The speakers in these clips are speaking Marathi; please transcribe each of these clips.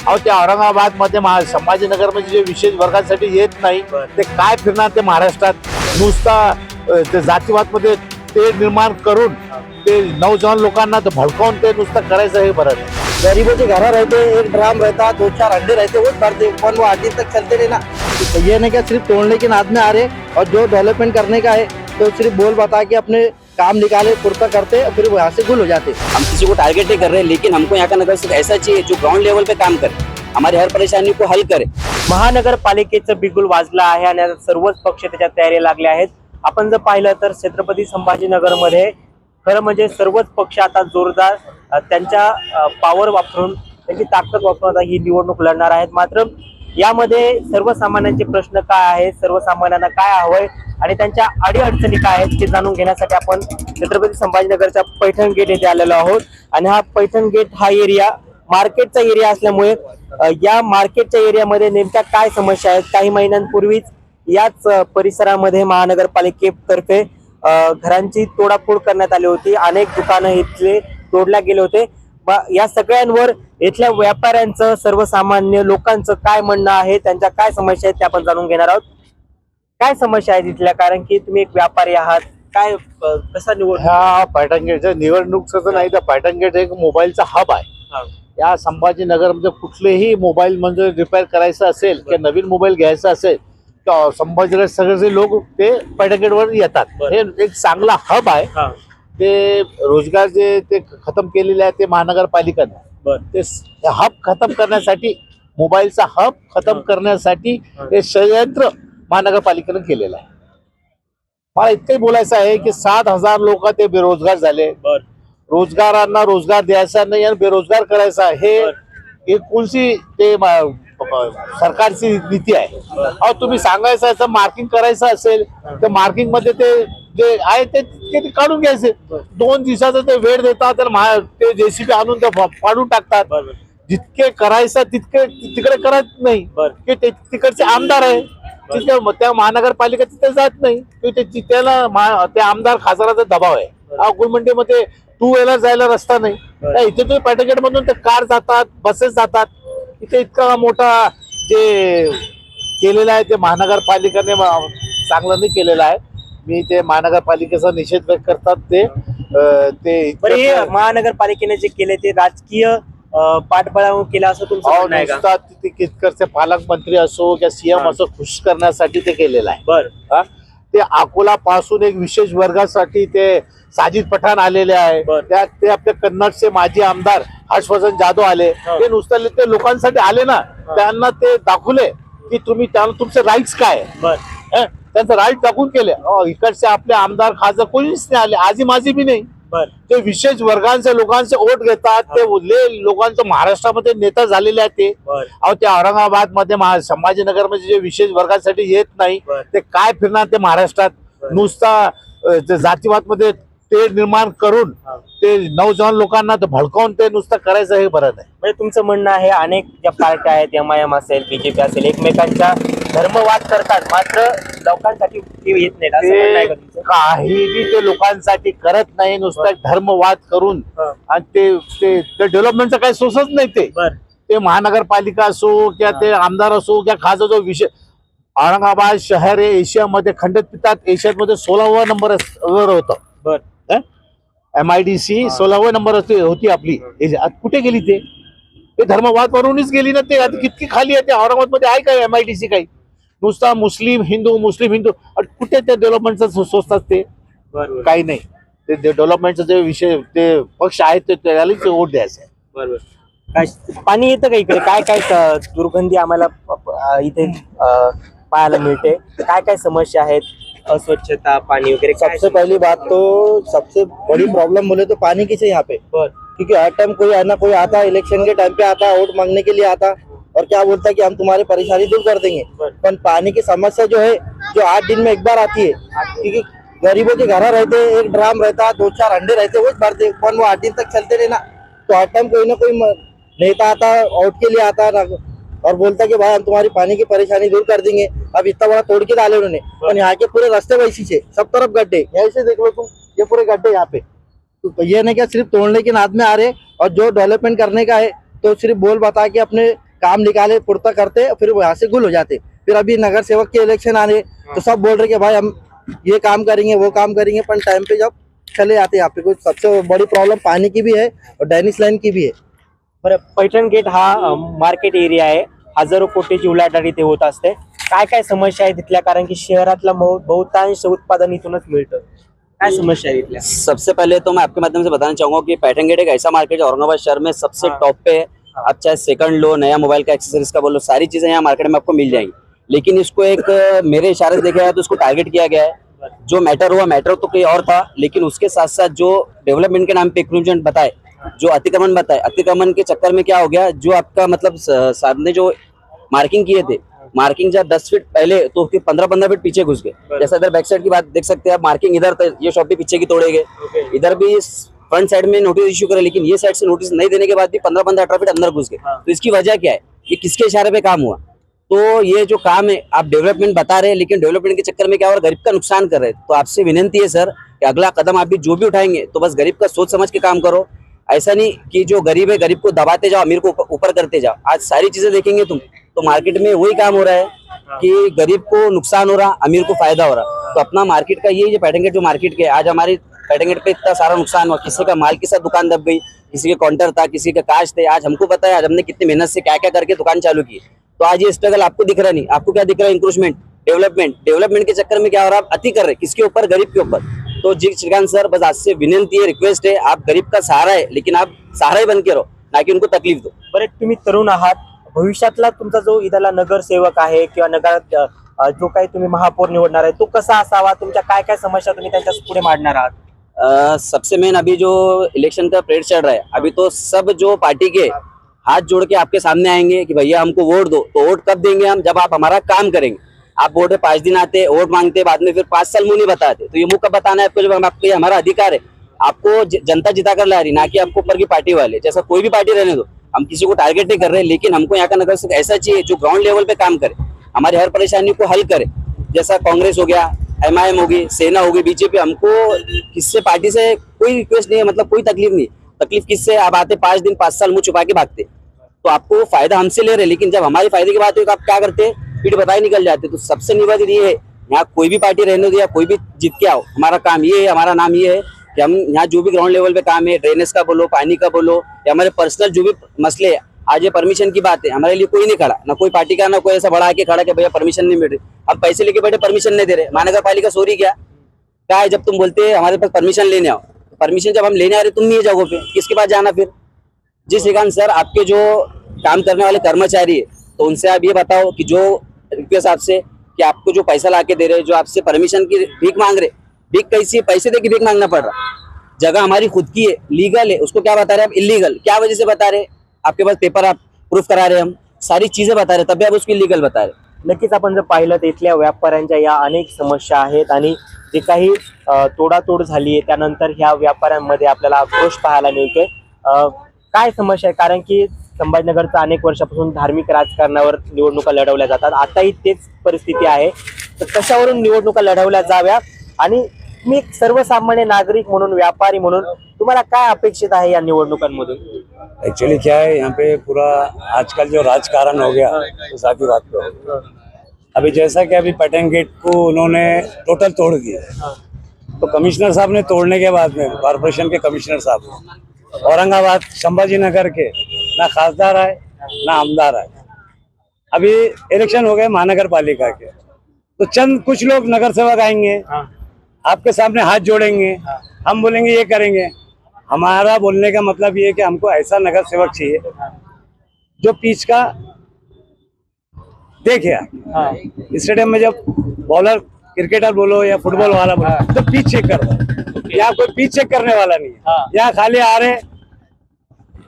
अहो ते औरंगाबाद मध्ये संभाजीनगर मध्ये जे विशेष वर्गासाठी येत नाही ते काय फिरणार ते महाराष्ट्रात नुसता ते जातीवाद मध्ये ते निर्माण करून ते नौजवान लोकांना भडकावून ते नुसतं करायचं हे बरं नाही। गरीबों के घर रहते, एक ड्राम रहता, 2-4 अंडे रहते, वो भरते, पर वो 8 दिन तक चलते रहे ना। तो ये नहीं क्या सिर्फ तोड़ने की नाद में आ रहे, और जो डेवलपमेंट करने का है तो सिर्फ बोल बता के अपने काम निकाले पुरता करते और फिर यहाँ से गुल हो जाते। हम किसी को टारगेट नहीं कर रहे, लेकिन हमको यहाँ का नगर सिर्फ ऐसा चाहिए जो ग्राउंड लेवल पे काम करे, हमारी हर परेशानी को हल करे। महानगरपालिकेचं बिगुल वाजलं आहे आणि आता सर्वच पक्ष त्याच्यात तयारी लागले आहेत। आपण जर पाहिलं तर छत्रपती संभाजीनगरमध्ये खरं म्हणजे सर्वच पक्ष आता जोरदार त्यांच्या पॉवर वापरून त्यांची ताकद वापरून आता ही निवडणूक लढणार आहेत। मात्र यामध्ये सर्वसामान्यांचे प्रश्न काय आहेत, सर्वसामान्यांना काय हवंय आणि त्यांच्या अडीअडचणी काय आहेत ते जाणून घेण्यासाठी आपण छत्रपती संभाजीनगरच्या पैठण गेट येथे आलेलो आहोत। आणि हा पैठण गेट हा एरिया मार्केटचा एरिया असल्यामुळे या मार्केटच्या एरियामध्ये नेमक्या काय समस्या आहेत, काही महिन्यांपूर्वीच याच परिसरामध्ये महानगरपालिकेतर्फे घरांची तोडाफोड करण्यात आली होती। अनेक दुकानं इथले तोडल्या गेले होते। या सगळ्यांवर इथल्या व्यापाऱ्यांचं, सर्वसामान्य लोकांचं काय म्हणणं आहे, त्यांच्या काय समस्या आहेत ते आपण जाणून घेणार आहोत। काय समस्या आहेत इथल्या, कारण की तुम्ही एक व्यापारी आहात, काय कसा निवड ह्या पैठण गेटचं निवडणूकचं नाही तर पैठण गेट एक मोबाईलचा हब आहे। या संभाजीनगर मध्ये कुठलेही मोबाईल म्हणजे रिपेअर करायचं असेल किंवा नवीन मोबाईल घ्यायचा असेल तर संभाजीनगर सगळे लोक ते पैठण गेटवर येतात। हे एक चांगला हब आहे। ते रोजगार जे ते खतम केलेले आहे ते महानगरपालिकेने ते हब खतम करण्यासाठी, मोबाईलचा हब खतम करण्यासाठी हे षडयंत्र महानगरपालिकेने केलेलं आहे। मला इतकंही बोलायचं आहे की 7,000 लोक ते बेरोजगार झाले। रोजगारांना रोजगार द्यायचा नाही आणि बेरोजगार करायचा हे एकुलची ते सरकारची नीती आहे। अहो तुम्ही सांगायचं असं मार्किंग करायचं असेल तर मार्किंग मध्ये ते जे आहे ते काढून घ्यायचे। 2 दिवसाचा ते वेळ देतात तर ते जेसीबी आणून ते पाडून टाकतात। जितके करायचं तितके तिकडे करत नाही की ते तिकडचे आमदार आहे तिथे त्या महानगरपालिका तिथे जात नाही, त्याला त्या आमदार खासदाराचा दबाव आहे। गुलमंडीमध्ये 2 व्हीलर जायला रस्ता नाही, इथे तुम्ही पैठण गेट मधून ते कार जातात, बसेस जातात। इथे इतका मोठा जे केलेला आहे ते महानगरपालिकेने चांगलं नाही केलेलं आहे। मी ते महानगरपालिकेचा निषेध व्यक्त करतात। ते महानगरपालिकेने जे केले ते राजकीय पाठबळावर केलं असं तुमचं म्हणणं आहे का? ते कितकरचे पालकमंत्री असो किंवा सीएम असो खुश करण्यासाठी ते केलेलं आहे। बरं, ते अकोला पासून एक विशेष वर्गासाठी ते साजिद पठाण आलेले आहे, ते आपले कन्नडचे माजी आमदार हर्षवर्धन जाधव आले। ते नुसतं ते लोकांसाठी आले ना, त्यांना ते दाखवले की तुम्ही त्यांना तुमचे राईट्स काय आहे, त्यांचं राईट दाखवून केले। इकडचे आपले आमदार खासदार कोणीच नाही आले, आजी माझी बी नाही। ते विशेष वर्गांचे लोकांचे वोट घेतात, ते लोकांचं महाराष्ट्रामध्ये नेता झालेले आहेत ते। अहो ते औरंगाबाद मध्ये संभाजीनगर मध्ये जे विशेष वर्गासाठी येत नाही ते काय फिरणार ते महाराष्ट्रात नुसता जातीवाद मध्ये ते निर्माण करून ते नौजवान लोकांना भडकावून ते नुसतं करायचं हे बरं नाही। म्हणजे तुमचं म्हणणं आहे अनेक ज्या पार्ट्या आहेत, MIM असेल, BJP असेल, एकमेकांच्या धर्मवाद करतात, मात्र लोकांसाठी येत नाही। काहीही ते लोकांसाठी करत नाही, नुसतं धर्मवाद करून आणि ते डेव्हलपमेंटचा काही सोर्सच नाही। ते महानगरपालिका असो किंवा ते आमदार असो किंवा खासदार जो विषय, औरंगाबाद शहर हे एशियामध्ये खंडित पितात एशियामध्ये 16व्या नंबरवर होतं। MIDC 16व्या नंबर होती आपली, कुठे गेली ते धर्मवाद वरूनच गेली ना। ते आता किती खाली आहे, ते औरंगाबाद मध्ये आहे काय MIDC? काही नुसता मुस्लिम हिंदू कुठे ते डेव्हलपमेंटचं सोचतात ते काही नाही। ते डेव्हलपमेंटचा जे विषय ते पक्ष आहेत ते त्यालाच वोट द्यायचं आहे। बरोबर, काय पाणी येतं का इकडे? काय काय दुर्गंधी आम्हाला इथे पाहायला मिळते? काय काय समस्या आहेत, अस्वच्छता, पाणी वगैरे? सबसे पहली बात तो सबसे बड़ी प्रॉब्लम बोले तो पानी की से यहाँ पे, क्योंकि हर टाइम कोई आता है, इलेक्शन के टाइम पे आता है, वोट मांगने के लिए आता और क्या बोलता है कि हम तुम्हारी परेशानी दूर कर देंगे। पर पानी की समस्या जो है जो 8 दिन में एक बार आती है, क्योंकि गरीबों के घर रहते, एक ड्राम रहता, 2-4 अंडे रहते, वो भरते, पर वो 8 दिन तक चलते रहे ना। तो हर टाइम कोई ना कोई नेता आता, वोट के लिए आता और बोलता कि भाई हम तुम्हारी पानी की परेशानी दूर कर देंगे। अब इतना बड़ा तोड़ के डाले उन्होंने, और यहाँ के पूरे रास्ते वैसी से सब तरफ गड्ढे, ऐसे देख लो तुम, ये पूरे गड्ढे यहाँ पे। तो ये नहीं क्या सिर्फ तोड़ने की नाद में आ रहे, और जो डेवलपमेंट करने का है तो सिर्फ बोल बता के अपने काम निकाले पूर्ता करते फिर वहाँ से गुल हो जाते। फिर अभी नगर सेवक के इलेक्शन आ रहे तो सब बोल रहे कि भाई हम ये काम करेंगे वो काम करेंगे, पर टाइम पे जब चले आते यहाँ पे कुछ सबसे बड़ी प्रॉब्लेम पानी की भी है और डॅनिश लाईन की भी है। बरं, पैठण गेट हा मार्केट एरिया आहे, हजारो कोटीची उलाढाल इथे होत असते. काय काय समस्या आहे तिथल्या, कारण की शहरातलं बहुतांश उत्पादन इथूनच मिळतं. काय समस्या आहे तिथल्या? सबसे पहले तो मैं आपके माध्यम से बताना चाहूंगा कि पैठन गेट एक ऐसा मार्केट है औरंगाबाद शहर में सबसे टॉप पे है। आप चाहे सेकंड लो, नया मोबाइल का एक्सेसरीज का बोलो, सारी चीजें यहाँ मार्केट में आपको मिल जाएंगी। लेकिन इसको एक मेरे इशारे से देखा जाए तो इसको टारगेट किया गया है। जो मैटर हुआ, मैटर तो कोई और था, लेकिन उसके साथ साथ जो डेवलपमेंट के नाम पे इंक्रूवमेंट बताए, जो अतिक्रमण बताए, अतिक्रमण के चक्कर में क्या हो गया, जो आपका मतलब सामने जो मार्किंग किए थे, मार्किंग जब 10 फीट पहले तो फिर 15-15 फीट पीछे घुस गए। जैसा इधर बैक साइड की बात देख सकते हैं आप, मार्किंग इधर ये शॉप भी पीछे की तोड़े गए, इधर भी फ्रंट साइड में नोटिस इश्यू करे, लेकिन ये साइड से नोटिस नहीं देने के बाद भी 15-15-18 फीट अंदर घुस गए। तो इसकी वजह क्या है, ये किसके इशारे पे काम हुआ? तो ये जो काम है आप डेवलपमेंट बता रहे हैं, लेकिन डेवलपमेंट के चक्कर में क्या हो रहा है, गरीब का नुकसान कर रहे हैं। तो आपसे विनती है सर कि अगला कदम आप भी जो भी उठाएंगे तो बस गरीब का सोच समझ के काम करो। ऐसा नहीं कि जो गरीब है गरीब को दबाते जाओ, अमीर को ऊपर करते जाओ। आज सारी चीजें देखेंगे तुम तो मार्केट में वही काम हो रहा है कि गरीब को नुकसान हो रहा, अमीर को फायदा हो रहा। तो अपना मार्केट का ये पैठन गेट जो मार्केट के, आज हमारी पैठन गेट पे इतना सारा नुकसान हुआ, किसी का माल के साथ दुकान दब गई, किसी के काउंटर था, किसी के कांच थे। आज हमको पता है, आज हमने कितनी मेहनत से क्या क्या करके दुकान चालू की। तो आज ये स्ट्रगल आपको दिख रहा नहीं, आपको क्या दिख रहा है? इंक्रूवमेंट, डेवलपमेंट के चक्कर में क्या हो रहा है, आप अति कर रहे हैं। किसके ऊपर? गरीब के ऊपर। तो जी श्रीकांत सर, बस आज से विनंती है, रिक्वेस्ट है, आप गरीब का सहारा है, लेकिन आप सहारा ही बन के रहो, ना कि उनको तकलीफ दो। बरं, तुम्ही तरुण आहात, भविष्यातला तुमचा जो इथला नगरसेवक आहे किंवा नगरात जो काही तुम्ही महापौर निवडणार आहे तो कसा असावा, तुमच्या काय काय समस्या तुम्ही त्यांच्या पुढे मांडणार आहात? सबसे मेन अभी जो इलेक्शन का परेड चल रहा है, अभी तो सब जो पार्टी के हाथ जोड़ के आपके सामने आएंगे कि भैया हमको वोट दो। तो वोट कब देंगे हम? जब आप हमारा काम करेंगे। आप वोट में 5 दिन आते, वोट मांगते, बाद में फिर 5 साल मुंह नहीं बताते। तो ये मुंह कब बताना है आपको, जब हम आपको, ये हमारा अधिकार है, आपको जनता जिता कर ला रही, ना कि आपको ऊपर की पार्टी वाले। जैसा कोई भी पार्टी रहने दो, हम किसी को टारगेट नहीं कर रहे, लेकिन हमको यहाँ का नगर सेवक ऐसा चाहिए जो ग्राउंड लेवल पे काम करे, हमारी हर परेशानी को हल करे। जैसा कांग्रेस हो गया, MIM होगी, सेना होगी, बीजेपी, हमको किससे पार्टी से कोई रिक्वेस्ट नहीं है, मतलब कोई तकलीफ नहीं। तकलीफ किससे? आप आते 5 दिन 5 साल मुंह छुपा के भागते, तो आपको फायदा हमसे ले रहे, लेकिन जब हमारे फायदे की बात है तो आप क्या करते? पीठ बताए निकल जाते। तो सबसे निवेदन ये है, यहाँ कोई भी पार्टी रहने दो या कोई भी जीत के आओ, हमारा काम ये है, हमारा नाम ये है कि हम यहाँ जो भी ग्राउंड लेवल पे काम है, ड्रेनेज का बोलो, पानी का बोलो, या हमारे पर्सनल जो भी मसले है, आज ये परमिशन की बात है, हमारे लिए कोई नहीं खड़ा, ना कोई पार्टी का, ना कोई ऐसा बड़ा आके खड़ा कि भैया परमिशन नहीं मिल रही। अब पैसे लेके बैठे, परमिशन नहीं दे रहे। महानगर पालिका सॉरी क्या है, जब तुम बोलते हैं हमारे पास परमिशन लेने आओ, परमिशन जब हम लेने आ रहे तुम नहीं है जगहों पे, किसके पास जाना फिर? जी श्रीकांत सर, आपके जो काम करने वाले कर्मचारी है, तो उनसे आप ये बताओ कि जो रिक्वेस्ट आपसे कि आपको जो पैसा ला के दे रहे, जो आपसे परमिशन की भीख मांग रहे, भीख कैसी? पैसे दे के भीख मांगना पड़ रहा। जगह हमारी खुद की है, लीगल है, उसको क्या बता रहे हैं आप? इलीगल। क्या वजह से बता रहे? आपके पास पेपर, आप प्रूफ करा रहे, हम सारी चीजें बता रहे, तभी आप उसको इलीगल बता रहे। नक्कीच आपण जर पाहिलं तर इथल्या व्यापाऱ्यांच्या या अनेक समस्या आहेत आणि जे काही तोडातोड झाली आहे त्यानंतर ह्या व्यापाऱ्यांमध्ये आपल्याला आक्रोश पाहायला मिळतोय. काय समस्या आहे? कारण की संभाजीनगरचा अनेक वर्षापासून धार्मिक राजकारणावर निवडणुका लढवल्या जातात, आताही तेच परिस्थिती आहे. तर कशावरून निवडणुका लढवल्या जाव्या आणि तुम्ही एक सर्वसामान्य नागरिक म्हणून, व्यापारी म्हणून तुम्हाला काय अपेक्षित आहे या निवडणुकांमधून? एक्चुअली क्या है, यहाँ पे पूरा आजकल जो राजकारण हो गया तो साथी बात पे अभी जैसा कि अभी पैठन गेट को उन्होंने टोटल तोड़ दिया, तो कमिश्नर साहब ने तोड़ने के बाद में कॉर्पोरेशन के कमिश्नर साहब औरंगाबाद संभाजी नगर के ना खासदार आए ना आमदार आए। अभी इलेक्शन हो गए महानगर पालिका के, तो चंद कुछ लोग नगर सेवक आएंगे, आपके सामने हाथ जोड़ेंगे, हम बोलेंगे ये करेंगे। हमारा बोलने का मतलब ये है कि हमको ऐसा नगर सेवक चाहिए जो पिच का देखे। स्टेडियम में जब बॉलर, क्रिकेटर बोलो या फुटबॉल वाला बोलो, तो पिच चेक कर दो। यहाँ कोई पिच चेक करने वाला नहीं है। यहाँ खाली आ रहे,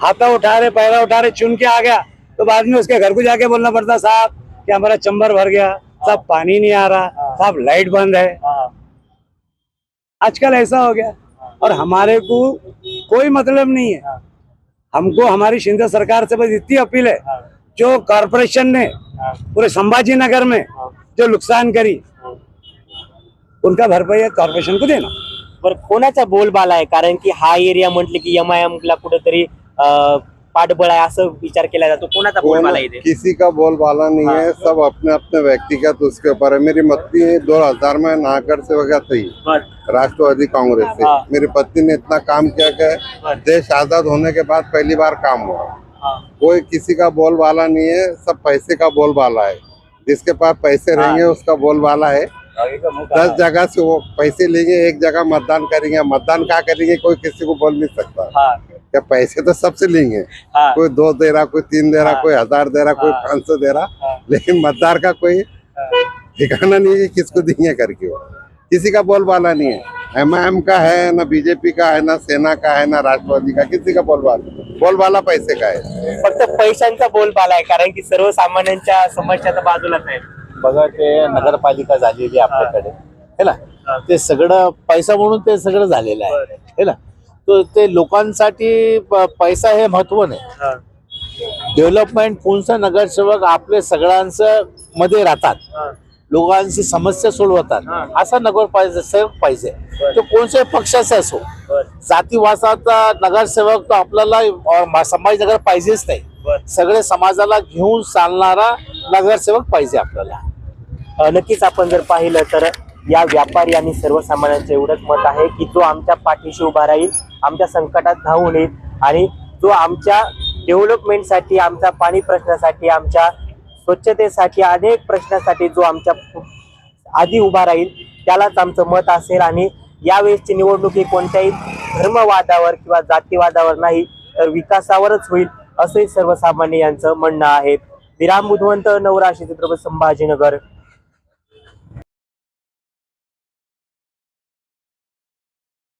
हाथा उठा रहे, पैरा उठा रहे, चुन के आ गया, तो बाद में उसके घर को जाके बोलना पड़ता, साहब कि हमारा चंबर भर गया, साहब पानी नहीं आ रहा, साहब लाइट बंद है। आजकल ऐसा हो गया और हमारे को कोई मतलब नहीं है। हमको हमारी शिंदे सरकार से बस इतनी अपील है, जो कॉर्पोरेशन ने पूरे संभाजी नगर में जो नुकसान करी, उनका भरपाई कॉर्पोरेशन को देना। बरं, कोणाचा बोलबाला आहे? कारण की हा एरिया म्हटले की MIM ला कुठेतरी पाठबळ आहे असं विचार केला जातो. कोणाचा बोलबाला इथे? किसी का बोलबाला नहीं है, सब अपने अपने व्यक्तिगत उसके ऊपर है। मेरी पत्नी 2000 में नागढ़ से वगैरह थी राष्ट्रवादी कांग्रेस से। हाँ। मेरी पत्नी ने इतना काम किया कि देश आजाद होने के बाद पहली बार काम हुआ। कोई किसी का बोलबाला नहीं है, सब पैसे का बोलबाला है। जिसके पास पैसे रहेंगे उसका बोलबाला है। 10 जगह से वो पैसे लेंगे, एक जगह मतदान करेंगे। मतदान क्या करेंगे कोई किसी को बोल नहीं सकता। क्या पैसे तो सबसे लेंगे, कोई 2 दे रहा, कोई 3 दे रहा, कोई 1000 दे रहा, कोई 500 दे रहा, लेकिन मतदार का कोई ठिकाना नहीं है कि किसको देंगे करके। वो किसी का बोलबाला नहीं है, MIM का है ना, बीजेपी का है ना, सेना का है ना, राष्ट्रवादी का, किसी का बोलबाला पैसे का है। फक्त पैशांचा बोलबाला आहे, कारण की सर्वसामान्यांच्या समस्या तर बाजूलाच आहे. बघा ते नगरपालिका झालेली आहे आपल्याकडे है ना, ते सगळं पैसा म्हणून ते सगळं झालेलं आहे है ना. तो ते लोकांसाठी पैसा हे महत्व नाही. डेव्हलपमेंट कोणचा नगरसेवक आपले सगळ्यांचं मध्ये राहतात, लोकांची समस्या सोडवतात, असा नगरसेवक पाहिजे. तो कोणत्याही पक्षाचा असो, जातीवासाचा नगरसेवक तो आपल्याला संभाजीनगर पाहिजेच नाही. सगळे समाजाला घेऊन चालणारा नगरसेवक पाहिजे आपल्याला. नक्कीच आपण जर पाहिलं तर या व्यापारी आणि सर्वसामान्यांचं एवढंच मत आहे की जो आमच्या पाठीशी उभा राहील, आमच्या संकटात धावून येईल आणि जो आमच्या डेव्हलपमेंटसाठी, आमच्या पाणी प्रश्नासाठी, आमच्या स्वच्छतेसाठी, अनेक प्रश्नासाठी जो आमच्या आधी उभा राहील त्यालाच आमचं मत असेल. आणि यावेळेसची निवडणूक ही कोणत्याही धर्मवादावर किंवा जातीवादावर नाही तर विकासावरच होईल असंही सर्वसामान्य यांचं म्हणणं आहे. विराम बुधवंत, नवराशी, छत्रपती संभाजीनगर.